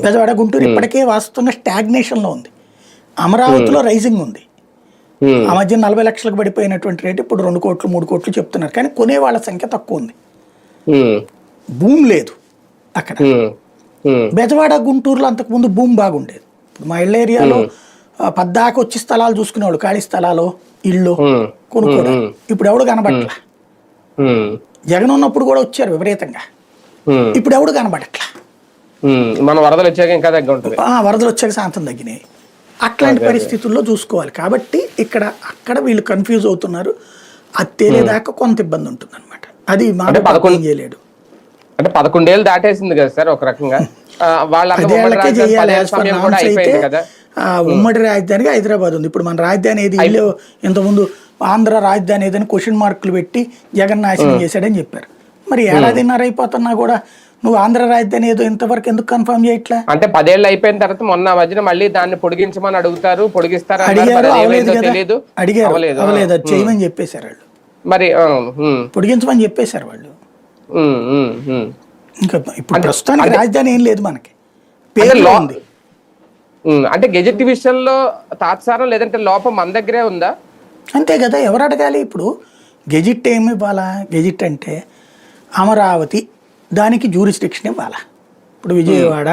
బెజవాడ గుంటూరు ఇప్పటికే వాస్తున్న స్టాగ్నేషన్ లో ఉంది. అమరావతిలో రైజింగ్ ఉంది. ఆ మధ్య 40 లక్షలకు పడిపోయినటువంటి రేటు ఇప్పుడు 2 కోట్లు 3 కోట్లు చెప్తున్నారు. కానీ కొనే వాళ్ళ సంఖ్య తక్కువ ఉంది. భూమి లేదు అక్కడ. బెజవాడ గుంటూరులో అంతకుముందు భూమి బాగుండేది. ఇప్పుడు మా ఇళ్ళ ఏరియాలో పద్దాక వచ్చి స్థలాలు చూసుకునేవాళ్ళు, ఖాళీ స్థలాలు ఇళ్ళు కొనుక్కోవడం. ఇప్పుడు ఎవడు కనబడట్లా. జగన్ ఉన్నప్పుడు కూడా వచ్చారు విపరీతంగా, ఇప్పుడు ఎవడు కనబడట్లా. మన వరదలు వచ్చాక ఇంకా తగ్గ ఉంటుంది. వరదలు వచ్చాక శాంతం తగ్గినాయి. అట్లాంటి పరిస్థితుల్లో చూసుకోవాలి. కాబట్టి అక్కడ వీళ్ళు కన్ఫ్యూజ్ అవుతున్నారు. అది తేలేదాకా కొంత ఇబ్బంది ఉంటుంది అనమాట. అది ఏం చేయలేడు. అంటే 11 ఏళ్ళు దాటేసింది కదా సార్ ఒక రకంగా. ఉమ్మడి రాజధానిగా హైదరాబాద్ ఉంది. ఇప్పుడు మన రాజధాని ఏది ఇల్లు, ఇంతకుముందు ఆంధ్ర రాజధాని ఏదని క్వశ్చన్ మార్కులు పెట్టి జగన్ నాశనం చేశాడని చెప్పారు. మరి ఏడాదిన్నర అయిపోతున్నా కూడా నువ్వు ఆంధ్ర రాజధాని ఏదో ఇంతవరకు ఎందుకు కన్ఫర్మ్ చేయట్లా? అంటే 10 ఏళ్ళు అయిపోయిన తర్వాత మొన్న మధ్యన మళ్ళీ దాన్ని పొడిగించమని అడుగుతారు, పొడిగిస్తారు, అడిగారు, అవలేదు, అది చేయమని చెప్పేశారు వాళ్ళు. మరి పొడిగించమని చెప్పేశారు వాళ్ళు. ఇంకా ఇప్పుడు ప్రస్తుతానికి రాజధాని ఏం లేదు మనకి, పేరులో ఉంది. అంటే గెజెట్ విషయంలో తాత్సారం లేదంటే లోపం మన దగ్గరే ఉందా? అంతే కదా, ఎవరు అడగాలి? ఇప్పుడు గెజిట్ ఏమి ఇవ్వాలా? గెజిట్ అంటే అమరావతి దానికి జ్యూరిస్డిక్షన్ ఇవ్వాలా. ఇప్పుడు విజయవాడ